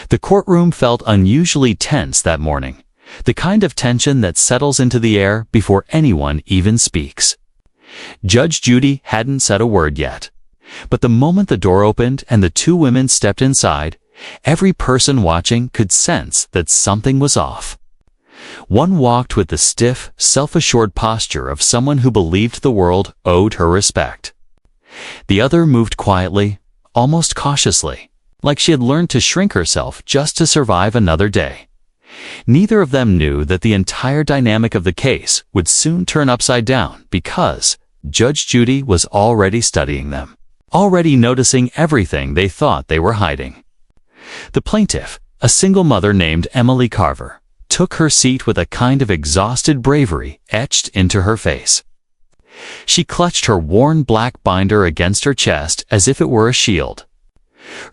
The courtroom felt unusually tense that morning, the kind of tension that settles into the air before anyone even speaks. Judge Judy hadn't said a word yet, but the moment the door opened and the two women stepped inside, every person watching could sense that something was off. One walked with the stiff, self-assured posture of someone who believed the world owed her respect. The other moved quietly, almost cautiously, like she had learned to shrink herself just to survive another day. Neither of them knew that the entire dynamic of the case would soon turn upside down because Judge Judy was already studying them, already noticing everything they thought they were hiding. The plaintiff, a single mother named Emily Carver, took her seat with a kind of exhausted bravery etched into her face. She clutched her worn black binder against her chest as if it were a shield.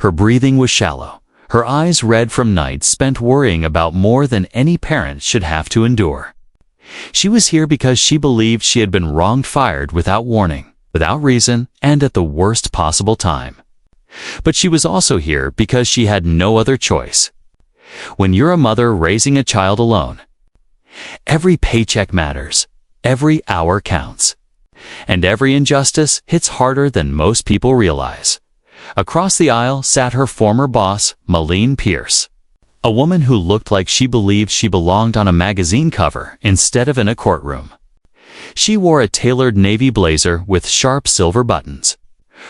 Her breathing was shallow, her eyes red from nights spent worrying about more than any parent should have to endure. She was here because she believed she had been wronged-fired without warning, without reason, and at the worst possible time. But she was also here because she had no other choice. When you're a mother raising a child alone, every paycheck matters, every hour counts, and every injustice hits harder than most people realize. Across the aisle sat her former boss, Malene Pierce, a woman who looked like she believed she belonged on a magazine cover instead of in a courtroom. She wore a tailored navy blazer with sharp silver buttons,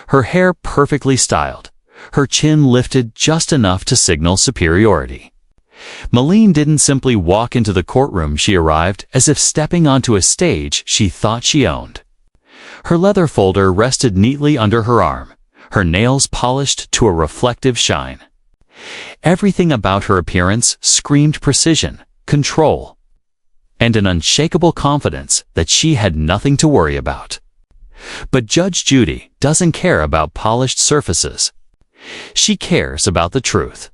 her hair perfectly styled, her chin lifted just enough to signal superiority. Malene didn't simply walk into the courtroom she arrived as if stepping onto a stage she thought she owned. Her leather folder rested neatly under her arm, her nails polished to a reflective shine. Everything about her appearance screamed precision, control, and an unshakable confidence that she had nothing to worry about. But Judge Judy doesn't care about polished surfaces. She cares about the truth.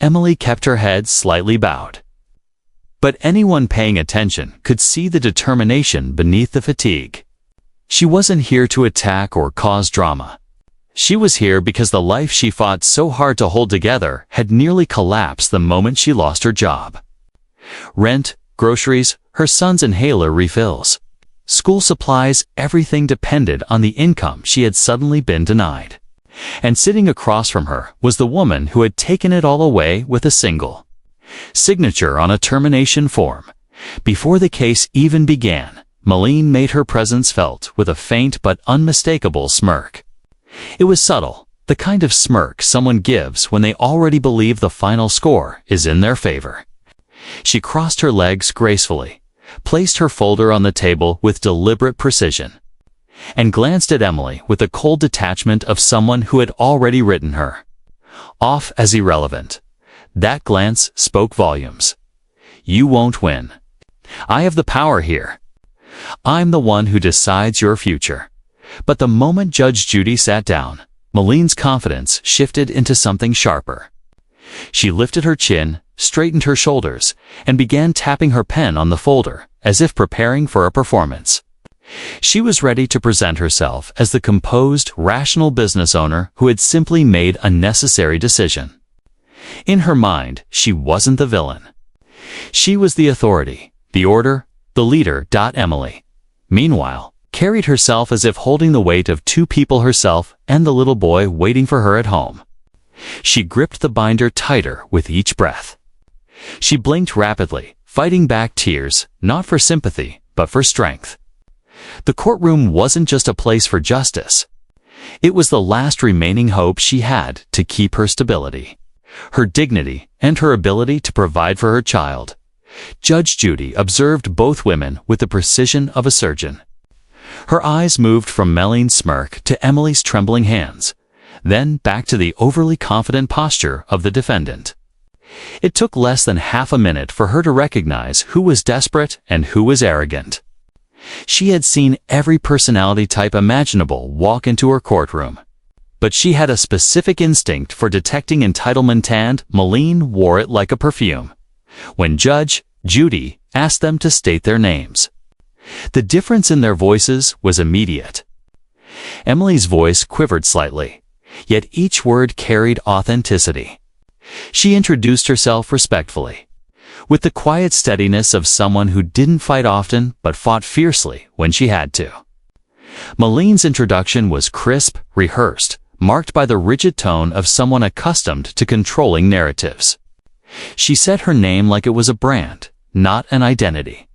Emily kept her head slightly bowed. But anyone paying attention could see the determination beneath the fatigue. She wasn't here to attack or cause drama. She was here because the life she fought so hard to hold together had nearly collapsed the moment she lost her job. Rent, groceries, her son's inhaler refills, school supplies, everything depended on the income she had suddenly been denied. And sitting across from her was the woman who had taken it all away with a single signature on a termination form. Before the case even began, Malene made her presence felt with a faint but unmistakable smirk. It was subtle, the kind of smirk someone gives when they already believe the final score is in their favor. She crossed her legs gracefully, placed her folder on the table with deliberate precision, and glanced at Emily with the cold detachment of someone who had already written her off as irrelevant. That glance spoke volumes. You won't win. I have the power here. I'm the one who decides your future. But the moment Judge Judy sat down, Malene's confidence shifted into something sharper. She lifted her chin, straightened her shoulders, and began tapping her pen on the folder, as if preparing for a performance. She was ready to present herself as the composed, rational business owner who had simply made a necessary decision. In her mind, she wasn't the villain. She was the authority, the order, the leader. Emily, meanwhile, carried herself as if holding the weight of two people, herself and the little boy waiting for her at home. She gripped the binder tighter with each breath. She blinked rapidly, fighting back tears, not for sympathy, but for strength. The courtroom wasn't just a place for justice. It was the last remaining hope she had to keep her stability, her dignity, and her ability to provide for her child. Judge Judy observed both women with the precision of a surgeon. Her eyes moved from Malene's smirk to Emily's trembling hands, then back to the overly confident posture of the defendant. It took less than half a minute for her to recognize who was desperate and who was arrogant. She had seen every personality type imaginable walk into her courtroom, but she had a specific instinct for detecting entitlement, and Malene wore it like a perfume. When Judge Judy asked them to state their names, the difference in their voices was immediate. Emily's voice quivered slightly, yet each word carried authenticity. She introduced herself respectfully, with the quiet steadiness of someone who didn't fight often but fought fiercely when she had to. Maline's introduction was crisp, rehearsed, marked by the rigid tone of someone accustomed to controlling narratives. She said her name like it was a brand, not an identity.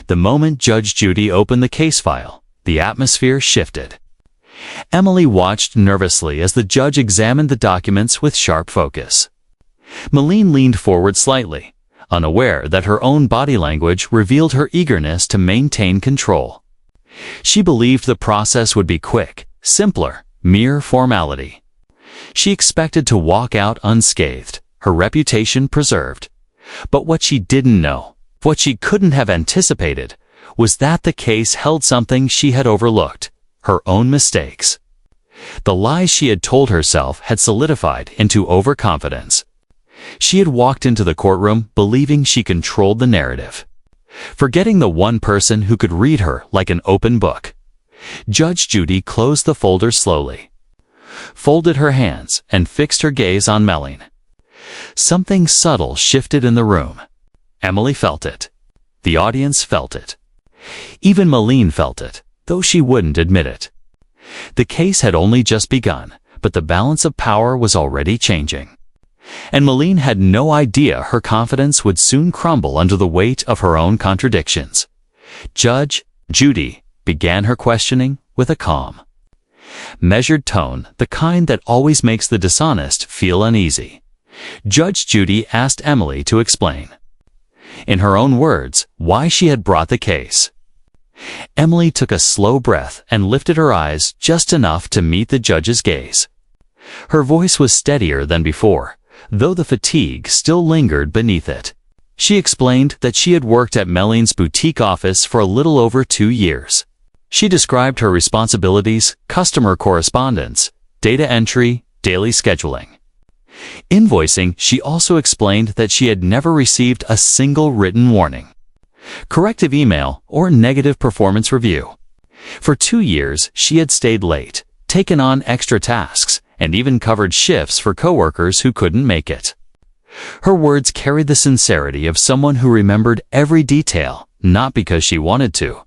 The moment Judge Judy opened the case file, the atmosphere shifted. Emily watched nervously as the judge examined the documents with sharp focus. Maline leaned forward slightly, unaware that her own body language revealed her eagerness to maintain control. She believed the process would be quick, simpler, mere formality. She expected to walk out unscathed, her reputation preserved. But what she didn't know, what she couldn't have anticipated, was that the case held something she had overlooked: her own mistakes. The lies she had told herself had solidified into overconfidence. She had walked into the courtroom believing she controlled the narrative, forgetting the one person who could read her like an open book. Judge Judy closed the folder slowly, folded her hands, and fixed her gaze on Maline. Something subtle shifted in the room. Emily felt it. The audience felt it. Even Maline felt it, though she wouldn't admit it. The case had only just begun, but the balance of power was already changing. And Maline had no idea her confidence would soon crumble under the weight of her own contradictions. Judge Judy began her questioning with a calm, measured tone, the kind that always makes the dishonest feel uneasy. Judge Judy asked Emily to explain, in her own words, why she had brought the case. Emily took a slow breath and lifted her eyes just enough to meet the judge's gaze. Her voice was steadier than before, though the fatigue still lingered beneath it. She explained that she had worked at Maline's boutique office for a little over 2 years. She described her responsibilities: customer correspondence, data entry, daily scheduling. Invoicing. She also explained that she had never received a single written warning, corrective email, or negative performance review. For 2 years, she had stayed late, taken on extra tasks, and even covered shifts for coworkers who couldn't make it. Her words carried the sincerity of someone who remembered every detail, not because she wanted to,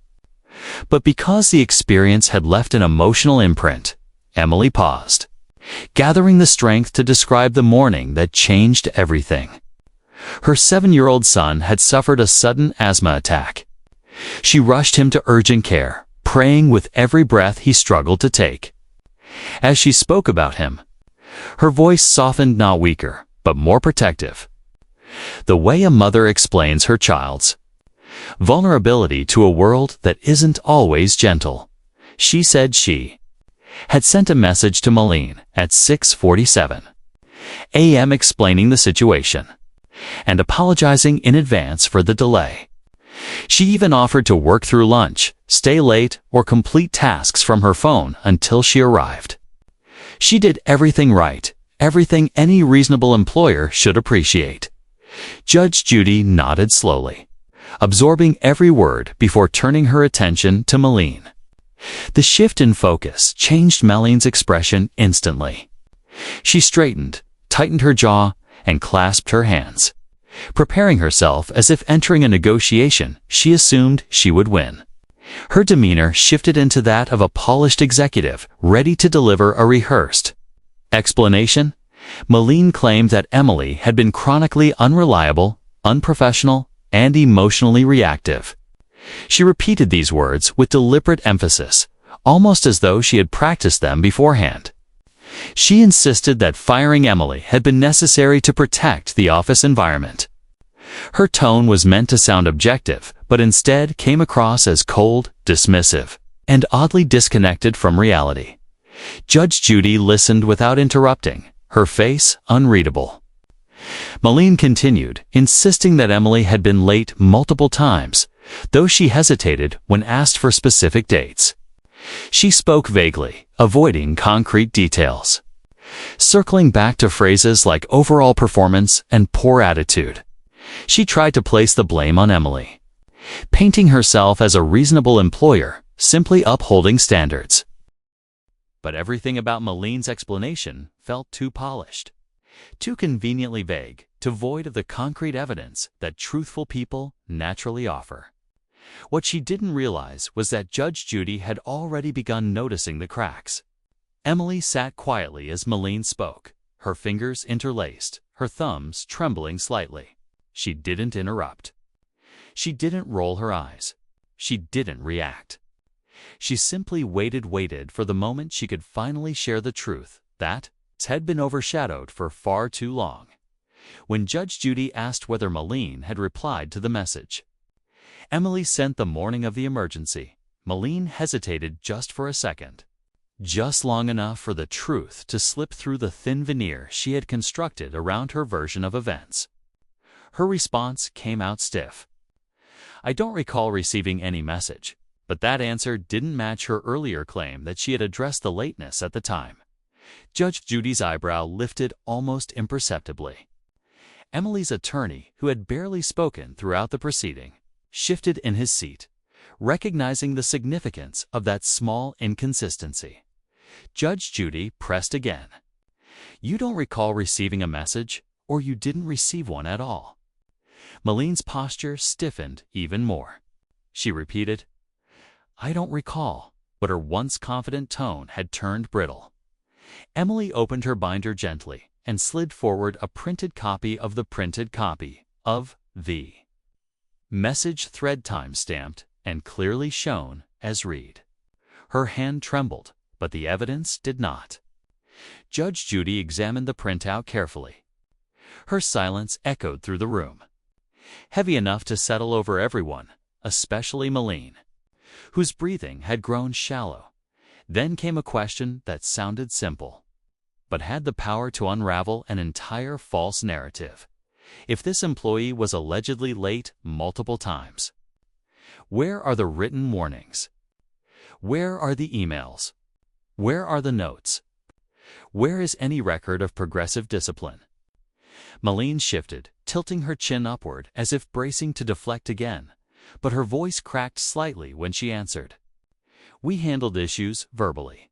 but because the experience had left an emotional imprint. Emily paused, gathering the strength to describe the morning that changed everything. Her 7-year-old son had suffered a sudden asthma attack. She rushed him to urgent care, praying with every breath he struggled to take. As she spoke about him, her voice softened, not weaker, but more protective. The way a mother explains her child's vulnerability to a world that isn't always gentle. She said she had sent a message to Maline at 6:47 a.m. explaining the situation and apologizing in advance for the delay. She even offered to work through lunch, stay late, or complete tasks from her phone until she arrived. She did everything right, everything any reasonable employer should appreciate. Judge Judy nodded slowly, absorbing every word before turning her attention to Maline. The shift in focus changed Maline's expression instantly. She straightened, tightened her jaw, and clasped her hands, preparing herself as if entering a negotiation she assumed she would win. Her demeanor shifted into that of a polished executive ready to deliver a rehearsed explanation. Maline claimed that Emily had been chronically unreliable, unprofessional, and emotionally reactive. She repeated these words with deliberate emphasis, almost as though she had practiced them beforehand. She insisted that firing Emily had been necessary to protect the office environment. Her tone was meant to sound objective, but instead came across as cold, dismissive, and oddly disconnected from reality. Judge Judy listened without interrupting, her face unreadable. Maline continued, insisting that Emily had been late multiple times, though she hesitated when asked for specific dates. She spoke vaguely, avoiding concrete details, circling back to phrases like overall performance and poor attitude. She tried to place the blame on Emily, painting herself as a reasonable employer, simply upholding standards. But everything about Maline's explanation felt too polished. Too conveniently vague, devoid of the concrete evidence that truthful people naturally offer. What she didn't realize was that Judge Judy had already begun noticing the cracks. Emily sat quietly as Malene spoke, her fingers interlaced, her thumbs trembling slightly. She didn't interrupt. She didn't roll her eyes. She didn't react. She simply waited for the moment she could finally share the truth that had been overshadowed for far too long. When Judge Judy asked whether Malene had replied to the message Emily sent the morning of the emergency, Malene hesitated just for a second. Just long enough for the truth to slip through the thin veneer she had constructed around her version of events. Her response came out stiff. I don't recall receiving any message, but that answer didn't match her earlier claim that she had addressed the lateness at the time. Judge Judy's eyebrow lifted almost imperceptibly. Emily's attorney, who had barely spoken throughout the proceeding, shifted in his seat, recognizing the significance of that small inconsistency. Judge Judy pressed again. You don't recall receiving a message, or you didn't receive one at all. Malene's posture stiffened even more. She repeated, I don't recall, but her once confident tone had turned brittle. Emily opened her binder gently and slid forward a printed copy of the printed copy of the message, thread time-stamped and clearly shown as read. Her hand trembled, but the evidence did not. Judge Judy examined the printout carefully. Her silence echoed through the room, heavy enough to settle over everyone, especially Malene, whose breathing had grown shallow. Then came a question that sounded simple, but had the power to unravel an entire false narrative. If this employee was allegedly late multiple times, where are the written warnings? Where are the emails? Where are the notes? Where is any record of progressive discipline? Malene shifted, tilting her chin upward as if bracing to deflect again, but her voice cracked slightly when she answered. We handled issues verbally.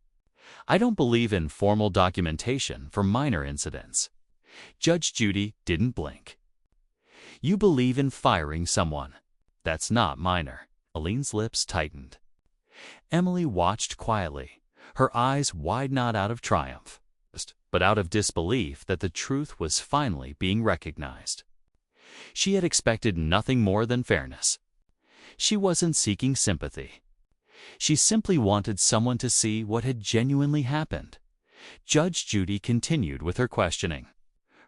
I don't believe in formal documentation for minor incidents. Judge Judy didn't blink. You believe in firing someone. That's not minor. Malene's lips tightened. Emily watched quietly, her eyes wide not out of triumph, but out of disbelief that the truth was finally being recognized. She had expected nothing more than fairness. She wasn't seeking sympathy. She simply wanted someone to see what had genuinely happened. Judge Judy continued with her questioning,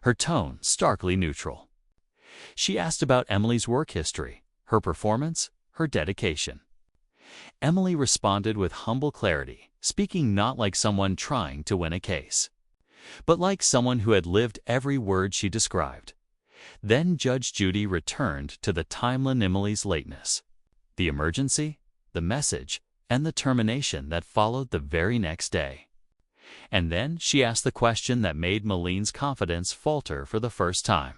her tone starkly neutral. She asked about Emily's work history, her performance, her dedication. Emily responded with humble clarity, speaking not like someone trying to win a case, but like someone who had lived every word she described. Then Judge Judy returned to the timeline: Emily's lateness, the emergency, the message, and the termination that followed the very next day. And then she asked the question that made Malene's confidence falter for the first time.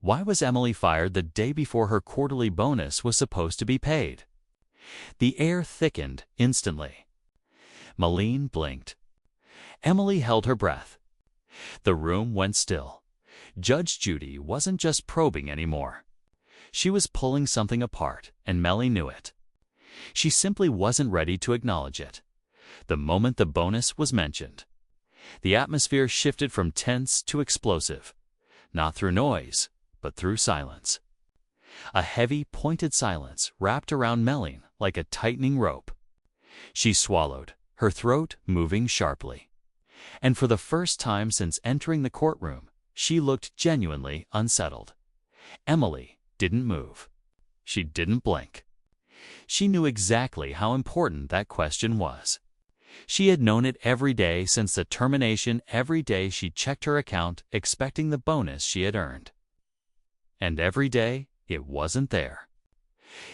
Why was Emily fired the day before her quarterly bonus was supposed to be paid? The air thickened instantly. Malene blinked. Emily held her breath. The room went still. Judge Judy wasn't just probing anymore. She was pulling something apart, and Melly knew it. She simply wasn't ready to acknowledge it. The moment the bonus was mentioned, the atmosphere shifted from tense to explosive, not through noise, but through silence. A heavy, pointed silence wrapped around Melly like a tightening rope. She swallowed, her throat moving sharply. And for the first time since entering the courtroom, she looked genuinely unsettled. Emily didn't move. She didn't blink. She knew exactly how important that question was. She had known it every day since the termination, every day she checked her account expecting the bonus she had earned. And every day, it wasn't there.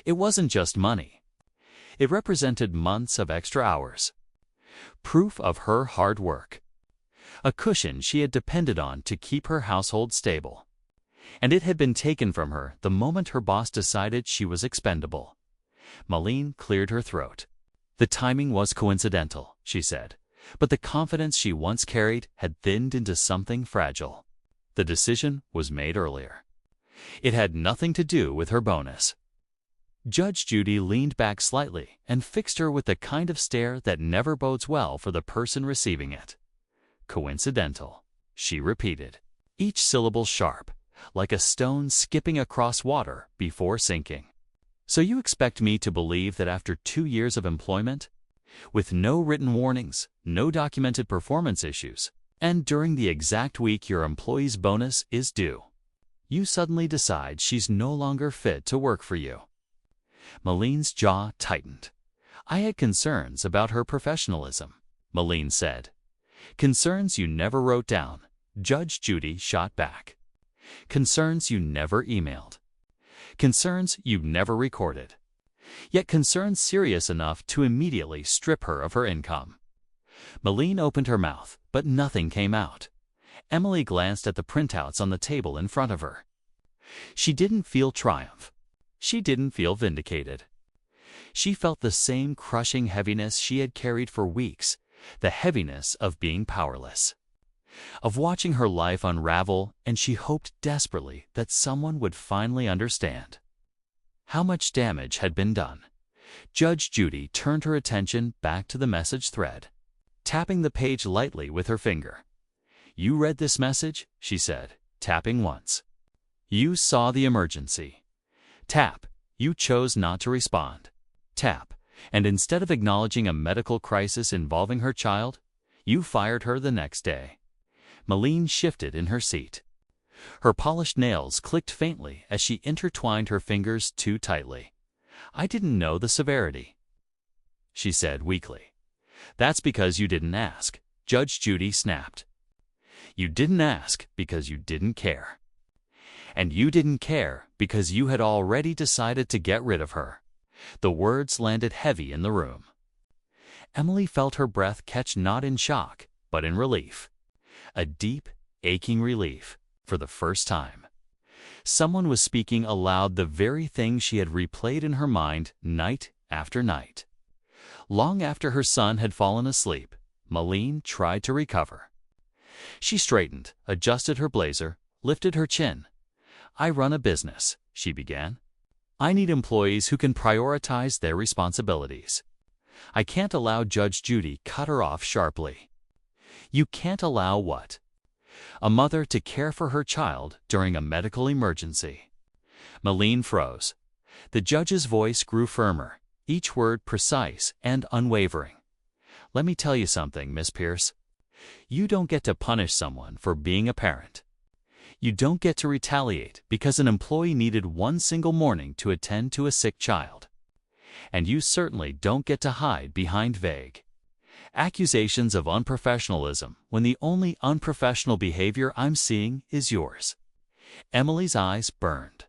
It wasn't just money. It represented months of extra hours. Proof of her hard work. A cushion she had depended on to keep her household stable. And it had been taken from her the moment her boss decided she was expendable. Malene cleared her throat. The timing was coincidental, she said, but the confidence she once carried had thinned into something fragile. The decision was made earlier. It had nothing to do with her bonus. Judge Judy leaned back slightly and fixed her with the kind of stare that never bodes well for the person receiving it. Coincidental, she repeated, each syllable sharp, like a stone skipping across water before sinking. So you expect me to believe that after 2 years of employment, with no written warnings, no documented performance issues, and during the exact week your employee's bonus is due, you suddenly decide she's no longer fit to work for you? Maline's jaw tightened. I had concerns about her professionalism, Maline said. Concerns you never wrote down, Judge Judy shot back. Concerns you never emailed. Concerns you never recorded. Yet concerns serious enough to immediately strip her of her income. Maline opened her mouth, but nothing came out. Emily glanced at the printouts on the table in front of her. She didn't feel triumph. She didn't feel vindicated. She felt the same crushing heaviness she had carried for weeks, the heaviness of being powerless, of watching her life unravel, and she hoped desperately that someone would finally understand. How much damage had been done? Judge Judy turned her attention back to the message thread, tapping the page lightly with her finger. You read this message, she said, tapping once. You saw the emergency. Tap. You chose not to respond. Tap. And instead of acknowledging a medical crisis involving her child, you fired her the next day. Maline shifted in her seat. Her polished nails clicked faintly as she intertwined her fingers too tightly. I didn't know the severity, she said weakly. That's because you didn't ask, Judge Judy snapped. You didn't ask because you didn't care. And you didn't care because you had already decided to get rid of her. The words landed heavy in the room. Emily felt her breath catch not in shock, but in relief. A deep, aching relief, for the first time. Someone was speaking aloud the very thing she had replayed in her mind night after night. Long after her son had fallen asleep, Maline tried to recover. She straightened, adjusted her blazer, lifted her chin. I run a business, she began. I need employees who can prioritize their responsibilities. I can't allow Judge Judy cut her off sharply. You can't allow what? A mother to care for her child during a medical emergency. Maline froze. The judge's voice grew firmer, each word precise and unwavering. Let me tell you something, Miss Pierce. You don't get to punish someone for being a parent. You don't get to retaliate because an employee needed one single morning to attend to a sick child. And you certainly don't get to hide behind vague accusations of unprofessionalism when the only unprofessional behavior I'm seeing is yours. Emily's eyes burned.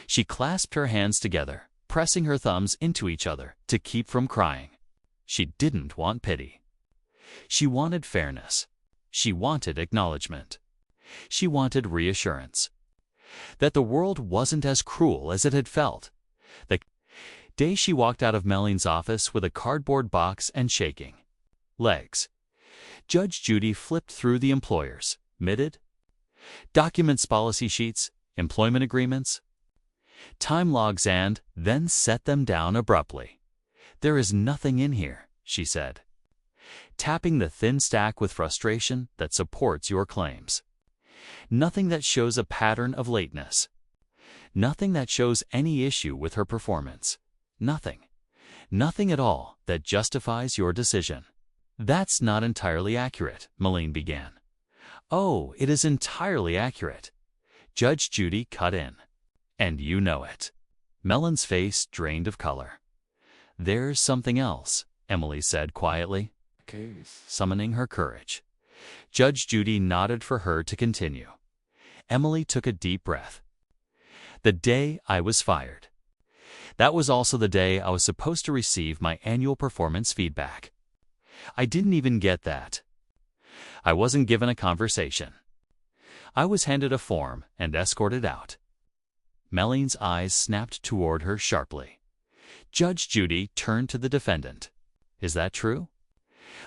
She clasped her hands together, pressing her thumbs into each other to keep from crying. She didn't want pity. She wanted fairness. She wanted acknowledgement. She wanted reassurance. That the world wasn't as cruel as it had felt. The day she walked out of Maline's office with a cardboard box and shaking legs. Judge Judy flipped through the employers, mitted, documents, policy sheets, employment agreements, time logs, and then set them down abruptly. There is nothing in here, she said, tapping the thin stack with frustration that supports your claims. Nothing that shows a pattern of lateness. Nothing that shows any issue with her performance. Nothing. Nothing at all that justifies your decision. That's not entirely accurate, Maline began. Oh, it is entirely accurate. Judge Judy cut in. And you know it. Maline's face drained of color. There's something else, Emily said quietly, summoning her courage. Judge Judy nodded for her to continue. Emily took a deep breath. The day I was fired. That was also the day I was supposed to receive my annual performance feedback. I didn't even get that. I wasn't given a conversation. I was handed a form and escorted out. Maline's eyes snapped toward her sharply. Judge Judy turned to the defendant. Is that true?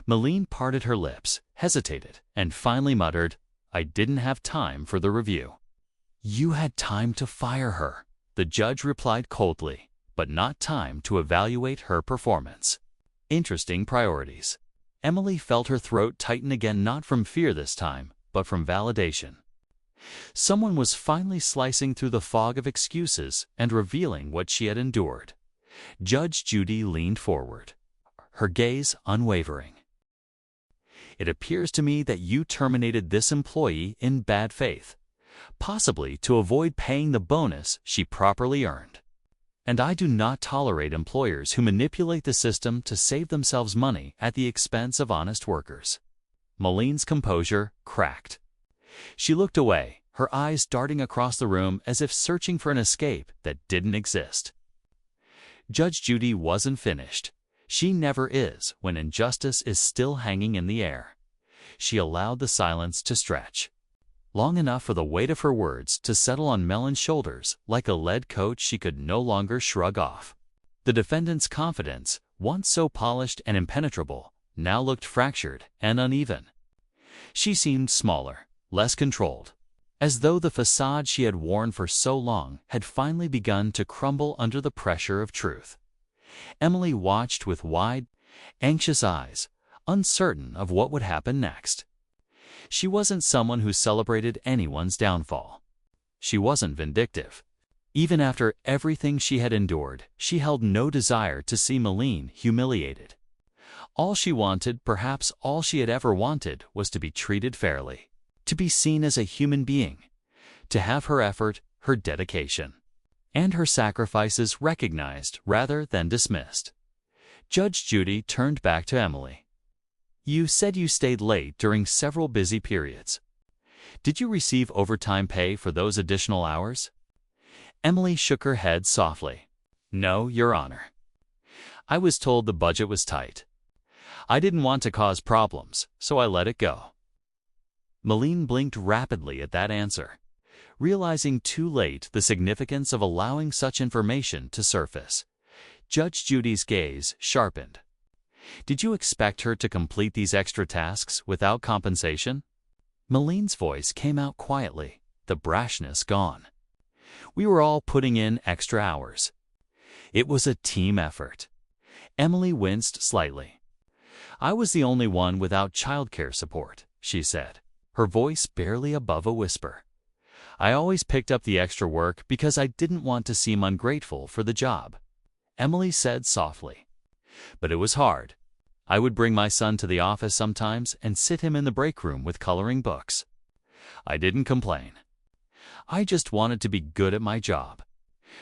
Maline parted her lips, hesitated, and finally muttered, I didn't have time for the review." "You had time to fire her," the judge replied coldly, "but not time to evaluate her performance." Interesting priorities. Emily felt her throat tighten again, not from fear this time, but from validation. Someone was finally slicing through the fog of excuses and revealing what she had endured. Judge Judy leaned forward, her gaze unwavering. "It appears to me that you terminated this employee in bad faith, possibly to avoid paying the bonus she properly earned. And I do not tolerate employers who manipulate the system to save themselves money at the expense of honest workers." Maline's composure cracked. She looked away, her eyes darting across the room as if searching for an escape that didn't exist. Judge Judy wasn't finished. She never is when injustice is still hanging in the air. She allowed the silence to stretch long enough for the weight of her words to settle on Mellon's shoulders like a lead coat she could no longer shrug off. The defendant's confidence, once so polished and impenetrable, now looked fractured and uneven. She seemed smaller, less controlled, as though the facade she had worn for so long had finally begun to crumble under the pressure of truth. Emily watched with wide, anxious eyes, uncertain of what would happen next. She wasn't someone who celebrated anyone's downfall. She wasn't vindictive. Even after everything she had endured, she held no desire to see Maline humiliated. All she wanted, perhaps all she had ever wanted, was to be treated fairly, to be seen as a human being, to have her effort, her dedication, and her sacrifices recognized rather than dismissed. Judge Judy turned back to Emily. "You said you stayed late during several busy periods. Did you receive overtime pay for those additional hours?" Emily shook her head softly. "No, Your Honor. I was told the budget was tight. I didn't want to cause problems, so I let it go." Maline blinked rapidly at that answer, realizing too late the significance of allowing such information to surface. Judge Judy's gaze sharpened. "Did you expect her to complete these extra tasks without compensation?" Maline's voice came out quietly, the brashness gone. "We were all putting in extra hours. It was a team effort." Emily winced slightly. "I was the only one without childcare support," she said, her voice barely above a whisper. "I always picked up the extra work because I didn't want to seem ungrateful for the job." Emily said softly. "But it was hard. I would bring my son to the office sometimes and sit him in the break room with coloring books. I didn't complain. I just wanted to be good at my job."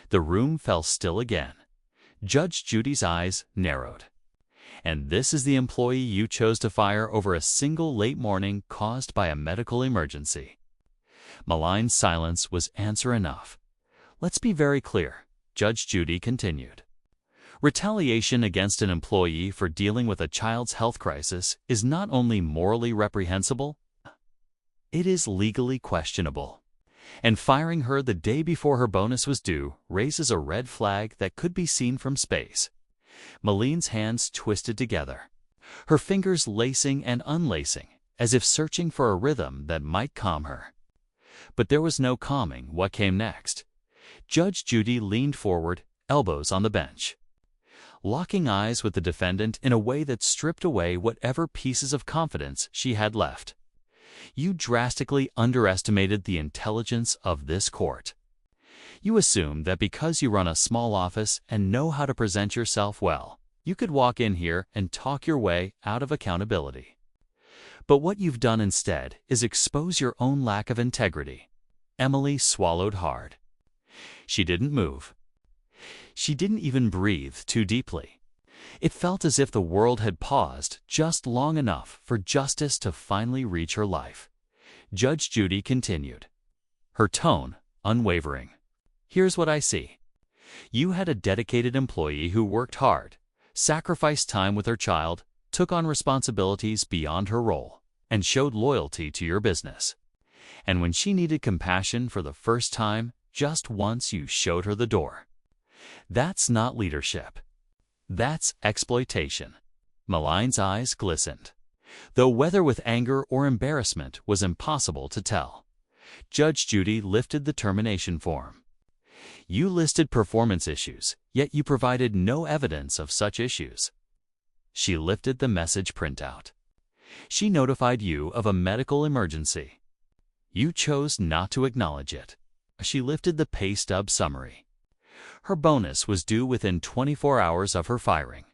The room fell still again. Judge Judy's eyes narrowed. "And this is the employee you chose to fire over a single late morning caused by a medical emergency?" Maline's silence was answer enough. "Let's be very clear," Judge Judy continued. "Retaliation against an employee for dealing with a child's health crisis is not only morally reprehensible, it is legally questionable. And firing her the day before her bonus was due raises a red flag that could be seen from space." Maline's hands twisted together, her fingers lacing and unlacing, as if searching for a rhythm that might calm her. But there was no calming what came next. Judge Judy leaned forward, elbows on the bench, locking eyes with the defendant in a way that stripped away whatever pieces of confidence she had left. "You drastically underestimated the intelligence of this court. You assumed that because you run a small office and know how to present yourself well, you could walk in here and talk your way out of accountability. But what you've done instead is expose your own lack of integrity." Emily swallowed hard. She didn't move. She didn't even breathe too deeply. It felt as if the world had paused just long enough for justice to finally reach her life. Judge Judy continued, her tone unwavering. "Here's what I see. You had a dedicated employee who worked hard, sacrificed time with her child, took on responsibilities beyond her role, and showed loyalty to your business. And when she needed compassion for the first time, just once you showed her the door. That's not leadership. That's exploitation." Maline's eyes glistened. though whether with anger or embarrassment was impossible to tell. Judge Judy lifted the termination form. You listed performance issues, yet you provided no evidence of such issues. She lifted the message printout. She notified you of a medical emergency. You chose not to acknowledge it. She lifted the pay stub summary. Her bonus was due within 24 hours of her firing.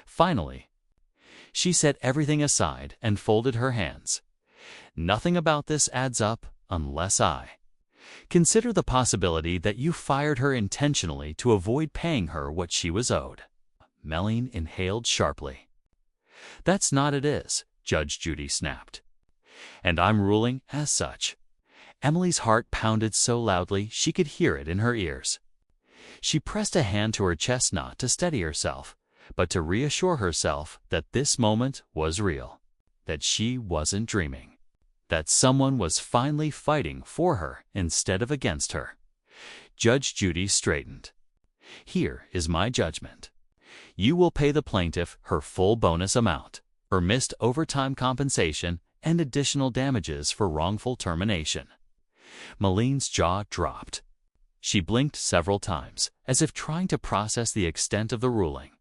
Finally, she set everything aside and folded her hands. Nothing about this adds up unless I consider the possibility that you fired her intentionally to avoid paying her what she was owed. Melline inhaled sharply. That's not it is, Judge Judy snapped. And I'm ruling as such. Emily's heart pounded so loudly she could hear it in her ears. She pressed a hand to her chest not to steady herself, but to reassure herself that this moment was real, that she wasn't dreaming, that someone was finally fighting for her instead of against her. Judge Judy straightened. Here is my judgment. You will pay the plaintiff her full bonus amount, her missed overtime compensation, and additional damages for wrongful termination. Maline's jaw dropped. She blinked several times, as if trying to process the extent of the ruling.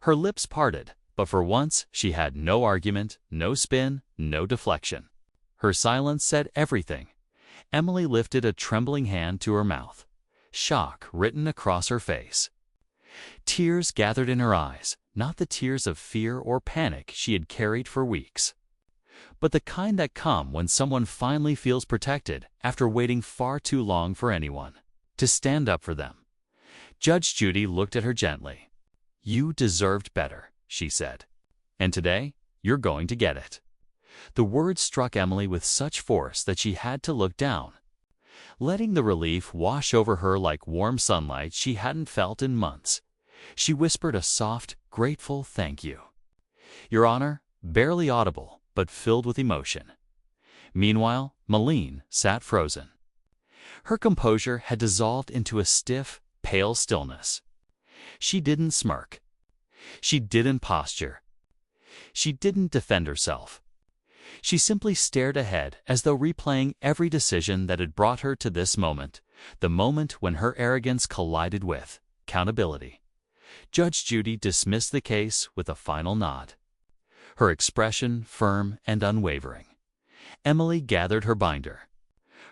Her lips parted, but for once she had no argument, no spin, no deflection. Her silence said everything. Emily lifted a trembling hand to her mouth, shock written across her face. Tears gathered in her eyes, not the tears of fear or panic she had carried for weeks, but the kind that come when someone finally feels protected after waiting far too long for anyone to stand up for them. Judge Judy looked at her gently. You deserved better, she said, and today you're going to get it. The words struck Emily with such force that she had to look down, letting the relief wash over her like warm sunlight she hadn't felt in months. She whispered a soft, grateful thank you. Your Honor, barely audible, but filled with emotion. Meanwhile, Melline sat frozen. Her composure had dissolved into a stiff, pale stillness. She didn't smirk. She didn't posture. She didn't defend herself. She simply stared ahead as though replaying every decision that had brought her to this moment, the moment when her arrogance collided with accountability. Judge Judy dismissed the case with a final nod, her expression firm and unwavering. Emily gathered her binder,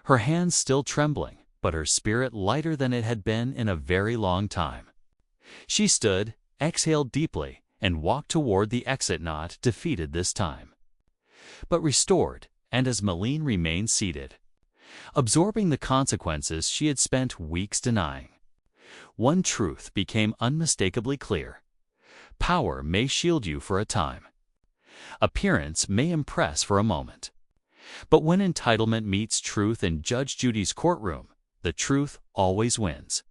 her hands still trembling, but her spirit lighter than it had been in a very long time. She stood, exhaled deeply, and walked toward the exit, not defeated this time, but restored, and as Melline remained seated, absorbing the consequences she had spent weeks denying, one truth became unmistakably clear. Power may shield you for a time. Appearance may impress for a moment. But when entitlement meets truth in Judge Judy's courtroom, the truth always wins.